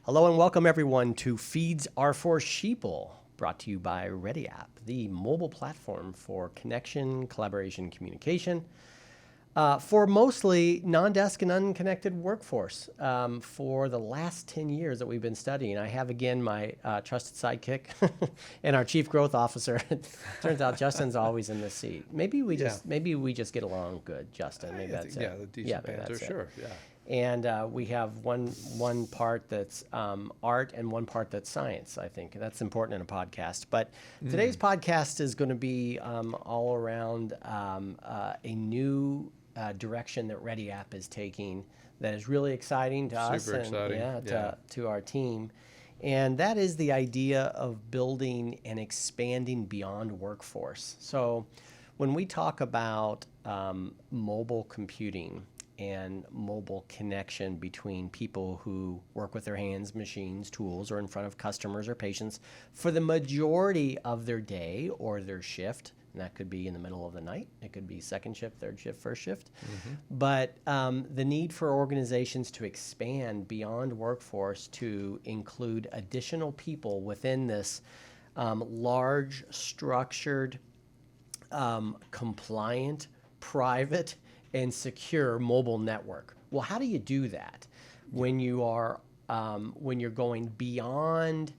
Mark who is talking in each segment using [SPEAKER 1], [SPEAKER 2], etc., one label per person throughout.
[SPEAKER 1] Hello and welcome everyone to Feeds Are for Sheeple, brought to you by redeapp, the mobile platform for connection, collaboration, communication for mostly non-desk and unconnected workforce for the last 10 years that we've been studying. I have again my trusted sidekick and our chief growth officer. Turns out Justin's always in the seat. Maybe we just get along good, Justin. Maybe that's it.
[SPEAKER 2] Yeah, the decent banter, sure. Yeah.
[SPEAKER 1] And we have one part that's art and one part that's science, I think. That's important in a podcast. But today's podcast is going to be all around a new direction that redeapp is taking that is really exciting to us.
[SPEAKER 2] Super exciting.
[SPEAKER 1] To our team. And that is the idea of building and expanding beyond workforce. So when we talk about mobile computing, and mobile connection between people who work with their hands, machines, tools, or in front of customers or patients for the majority of their day or their shift. And that could be in the middle of the night. It could be second shift, third shift, first shift. But the need for organizations to expand beyond workforce to include additional people within this large, structured, compliant, private, and secure mobile network. Well, how do you do that when you are when you're going beyond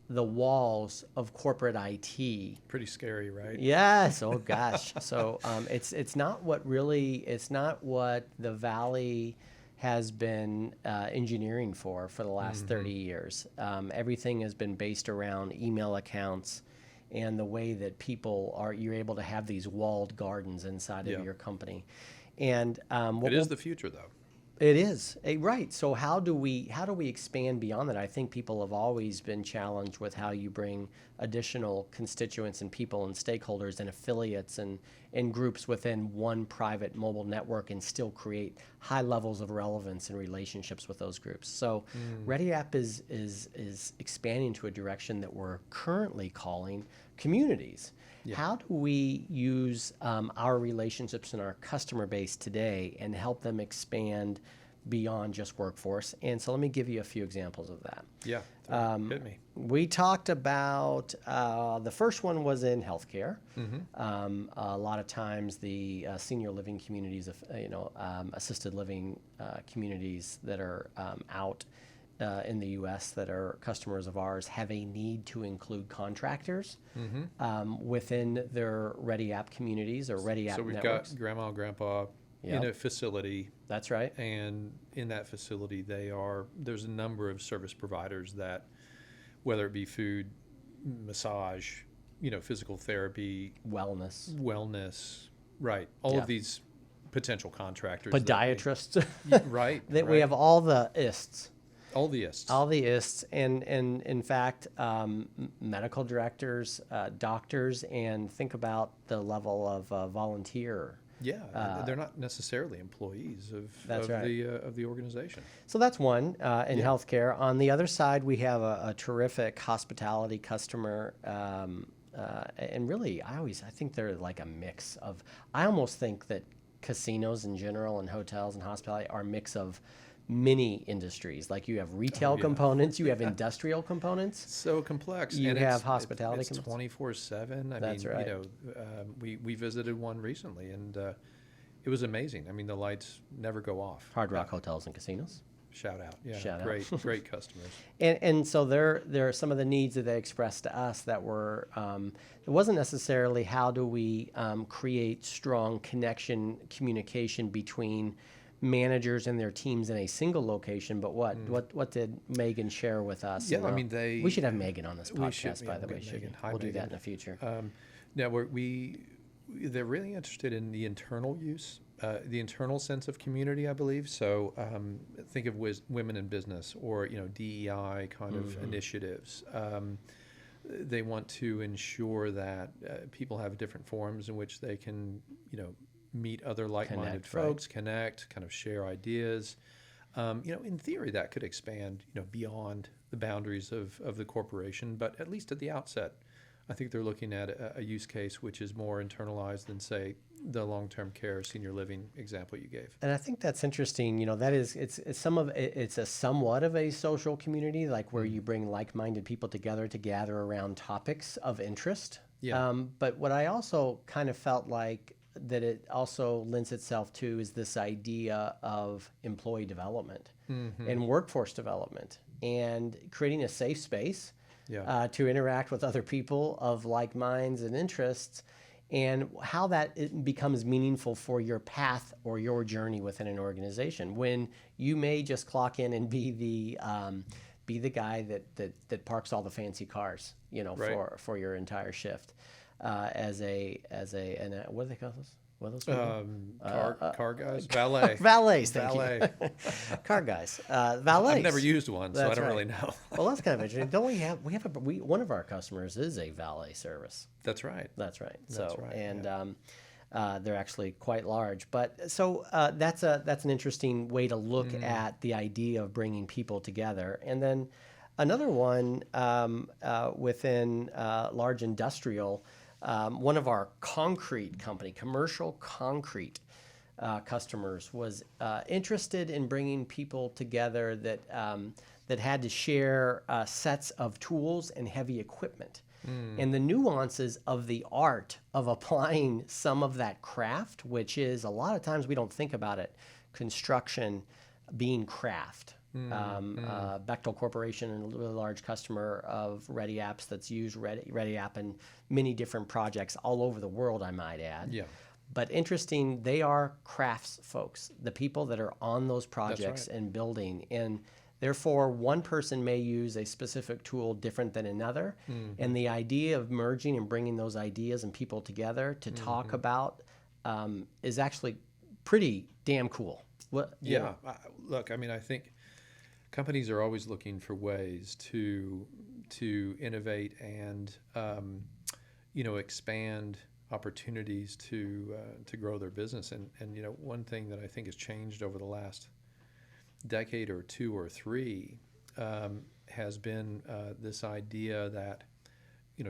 [SPEAKER 1] the walls of corporate IT?
[SPEAKER 2] Pretty scary, right?
[SPEAKER 1] Yes. Oh gosh. So it's not what the Valley has been engineering for the last 30 years. Everything has been based around email accounts and the way that you're able to have these walled gardens inside of your company. And
[SPEAKER 2] it is the future, though.
[SPEAKER 1] It is right. So how do we expand beyond that? I think people have always been challenged with how you bring additional constituents and people and stakeholders and affiliates and groups within one private mobile network and still create high levels of relevance and relationships with those groups. So redeapp is expanding to a direction that we're currently calling communities. Yeah. How do we use our relationships in our customer base today and help them expand beyond just workforce? And so let me give you a few examples of that.
[SPEAKER 2] Yeah, hit me.
[SPEAKER 1] We talked about, the first one was in healthcare. A lot of times the senior living communities, assisted living communities that are out in the U.S. that are customers of ours have a need to include contractors within their redeapp communities or redeapp networks.
[SPEAKER 2] So we've got grandma and grandpa in a facility.
[SPEAKER 1] That's right.
[SPEAKER 2] And in that facility, there's a number of service providers that, whether it be food, massage, physical therapy, wellness, right? All of these potential contractors.
[SPEAKER 1] Podiatrists.
[SPEAKER 2] Right.
[SPEAKER 1] We have all the ISTs.
[SPEAKER 2] All the ISTs.
[SPEAKER 1] All the ISTs, and in fact, medical directors, doctors, and think about the level of volunteer.
[SPEAKER 2] Yeah, they're not necessarily employees of the organization.
[SPEAKER 1] So that's one in healthcare. On the other side, we have a terrific hospitality customer, and really, I think they're like a mix of. I almost think that casinos in general and hotels and hospitality are a mix of many industries. Like you have retail components, you have industrial components.
[SPEAKER 2] So complex.
[SPEAKER 1] You have hospitality.
[SPEAKER 2] It's 24/7.
[SPEAKER 1] That's right.
[SPEAKER 2] We visited one recently, and it was amazing. I mean, the lights never go off.
[SPEAKER 1] Hard Rock Hotels and Casinos.
[SPEAKER 2] Shout out. Yeah,
[SPEAKER 1] Shout
[SPEAKER 2] great,
[SPEAKER 1] out.
[SPEAKER 2] Great customers.
[SPEAKER 1] And so there are some of the needs that they expressed to us that were, it wasn't necessarily how do we create strong communication between managers and their teams in a single location, but what did Megan share with us?
[SPEAKER 2] Yeah,
[SPEAKER 1] we should have Megan on this podcast, by the way. We'll do that in the future.
[SPEAKER 2] Now they're really interested in the internal use, the internal sense of community, I believe. So think of women in business or DEI kind of initiatives. They want to ensure that people have different forums in which they can meet other like-minded folks, connect, kind of share ideas. In theory, that could expand, beyond the boundaries of the corporation. But at least at the outset, I think they're looking at a use case which is more internalized than, say, the long-term care senior living example you gave.
[SPEAKER 1] And I think that's interesting. That is, it's a somewhat of a social community, like where you bring like-minded people together to gather around topics of interest.
[SPEAKER 2] Yeah.
[SPEAKER 1] But what I also kind of felt like that it also lends itself to is this idea of employee development and workforce development and creating a safe space to interact with other people of like minds and interests, and how that it becomes meaningful for your path or your journey within an organization. When you may just clock in and be the guy that parks all the fancy cars, for your entire shift, as a what do they call those? What are those people?
[SPEAKER 2] Car guys, valet,
[SPEAKER 1] Valets, thank
[SPEAKER 2] valet.
[SPEAKER 1] you. Car guys, valets.
[SPEAKER 2] I've never used one, so I
[SPEAKER 1] That's
[SPEAKER 2] don't
[SPEAKER 1] right.
[SPEAKER 2] really know.
[SPEAKER 1] Well, that's kind of interesting. Don't we have one of our customers is a valet service.
[SPEAKER 2] That's right.
[SPEAKER 1] That's right.
[SPEAKER 2] That's
[SPEAKER 1] So,
[SPEAKER 2] right,
[SPEAKER 1] and they're actually quite large. But so that's an interesting way to look at the idea of bringing people together. And then another one within large industrial, one of our concrete company, commercial concrete customers, was interested in bringing people together that had to share sets of tools and heavy equipment. And the nuances of the art of applying some of that craft, which is a lot of times we don't think about it, construction being craft. Bechtel Corporation, a really large customer of redeapps that's used redeapp in many different projects all over the world, I might add.
[SPEAKER 2] Yeah.
[SPEAKER 1] But interesting, they are crafts folks, the people that are on those projects and building. And therefore, one person may use a specific tool different than another. And the idea of merging and bringing those ideas and people together to talk about is actually pretty damn cool.
[SPEAKER 2] Look, I mean, I think companies are always looking for ways to innovate and expand opportunities to grow their business. And one thing that I think has changed over the last decade or two or three has been this idea that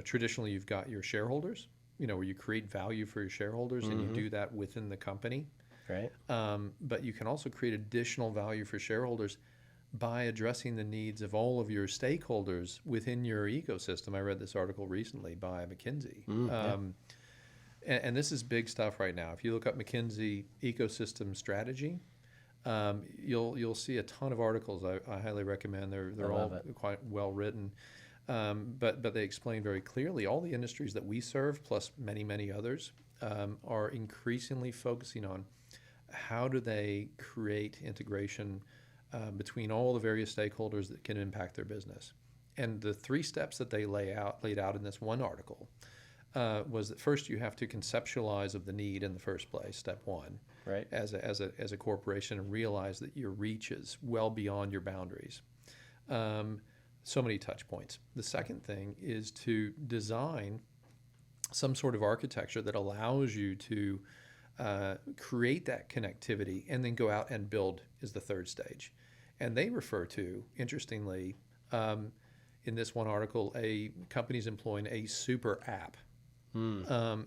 [SPEAKER 2] traditionally you've got your shareholders, where you create value for your shareholders, and you do that within the company.
[SPEAKER 1] Right.
[SPEAKER 2] But you can also create additional value for shareholders by addressing the needs of all of your stakeholders within your ecosystem. I read this article recently by McKinsey. And this is big stuff right now. If you look up McKinsey ecosystem strategy, you'll see a ton of articles. I highly recommend. They're all quite well written. But they explain very clearly all the industries that we serve, plus many, many others, are increasingly focusing on how do they create integration between all the various stakeholders that can impact their business. And the 3 steps that they laid out in this one article was that first you have to conceptualize of the need in the first place, step 1,
[SPEAKER 1] Right.
[SPEAKER 2] as a corporation, and realize that your reach is well beyond your boundaries. So many touch points. The second thing is to design some sort of architecture that allows you to create that connectivity, and then go out and build is the third stage. And they refer to, interestingly, in this one article, a company's employing a super app.
[SPEAKER 1] But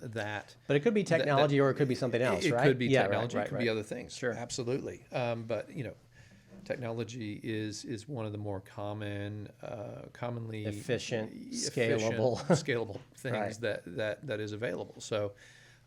[SPEAKER 1] it could be technology, or it could be something else,
[SPEAKER 2] it
[SPEAKER 1] right?
[SPEAKER 2] could be
[SPEAKER 1] Yeah,
[SPEAKER 2] technology,
[SPEAKER 1] right,
[SPEAKER 2] it could
[SPEAKER 1] right.
[SPEAKER 2] be other things.
[SPEAKER 1] Sure.
[SPEAKER 2] Absolutely. But technology is one of the more commonly
[SPEAKER 1] Efficient, scalable.
[SPEAKER 2] scalable things
[SPEAKER 1] Right.
[SPEAKER 2] that is available. So,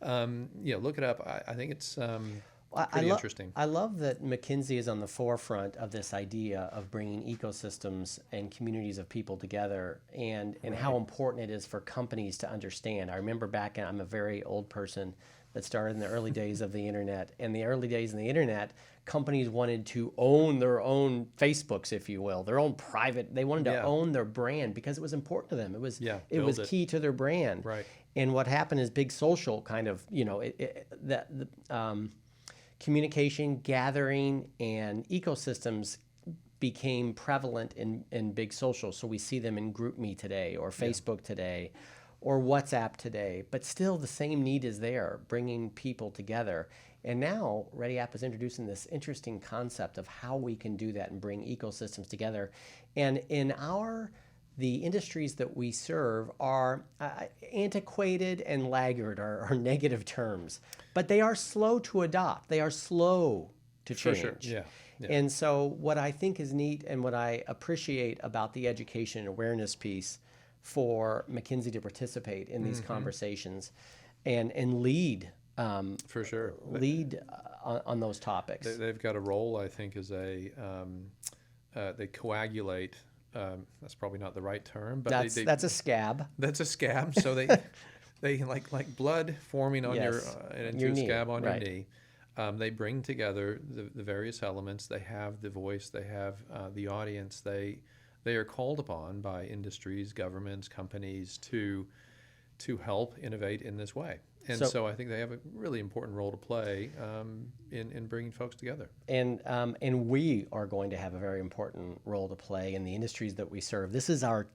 [SPEAKER 2] look it up. I think it's pretty interesting.
[SPEAKER 1] I love that McKinsey is on the forefront of this idea of bringing ecosystems and communities of people together, and how important it is for companies to understand. I remember back, I'm a very old person that started in the early days of the internet. In the early days of the internet, companies wanted to own their own Facebooks, if you will, their own private. They wanted to own their brand because it was important to them. It was key to their brand.
[SPEAKER 2] Right.
[SPEAKER 1] And what happened is big social kind of communication, gathering, and ecosystems became prevalent in big social. So we see them in GroupMe today, or Facebook today, or WhatsApp today. But still, the same need is there, bringing people together. And now redeapp is introducing this interesting concept of how we can do that and bring ecosystems together. And in our the industries that we serve are antiquated and laggard are negative terms, but they are slow to adopt. They are slow to
[SPEAKER 2] For
[SPEAKER 1] change.
[SPEAKER 2] sure. Yeah. Yeah.
[SPEAKER 1] And so what I think is neat and what I appreciate about the education and awareness piece for McKinsey to participate in these conversations and lead
[SPEAKER 2] For sure.
[SPEAKER 1] on those topics.
[SPEAKER 2] They've got a role, I think, as they coagulate. That's probably not the right term, but
[SPEAKER 1] That's a scab.
[SPEAKER 2] that's a scab. So they like blood forming on your
[SPEAKER 1] Yes.
[SPEAKER 2] into
[SPEAKER 1] Your
[SPEAKER 2] a
[SPEAKER 1] knee,
[SPEAKER 2] scab on
[SPEAKER 1] right.
[SPEAKER 2] your knee. They bring together the various elements. They have the voice. They have the audience. They are called upon by industries, governments, companies to help innovate in this way. And so I think they have a really important role to play in bringing folks together.
[SPEAKER 1] And we are going to have a very important role to play in the industries that we serve. This is our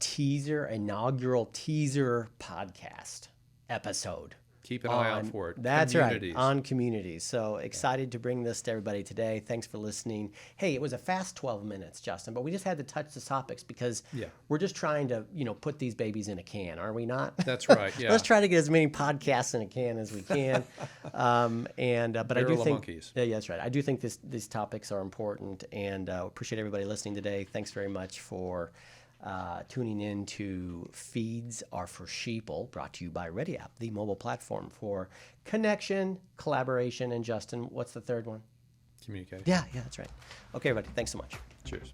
[SPEAKER 1] inaugural teaser podcast episode.
[SPEAKER 2] Keep an eye out for it.
[SPEAKER 1] That's
[SPEAKER 2] Communities.
[SPEAKER 1] right, on communities. So excited to bring this to everybody today. Thanks for listening. Hey, it was a fast 12 minutes, Justin, but we just had to touch the topics because we're just trying to, put these babies in a can, are we not?
[SPEAKER 2] That's right. Yeah.
[SPEAKER 1] Let's try to get as many podcasts in a can as we can. But I do
[SPEAKER 2] Barrel of
[SPEAKER 1] think,
[SPEAKER 2] monkeys.
[SPEAKER 1] yeah, that's right. I do think these topics are important, and appreciate everybody listening today. Thanks very much for tuning in to Feeds Are for Sheeple, brought to you by redeapp, the mobile platform for connection, collaboration, and Justin, what's the third one?
[SPEAKER 2] Communication.
[SPEAKER 1] Yeah, that's right. Okay, everybody, thanks so much.
[SPEAKER 2] Cheers.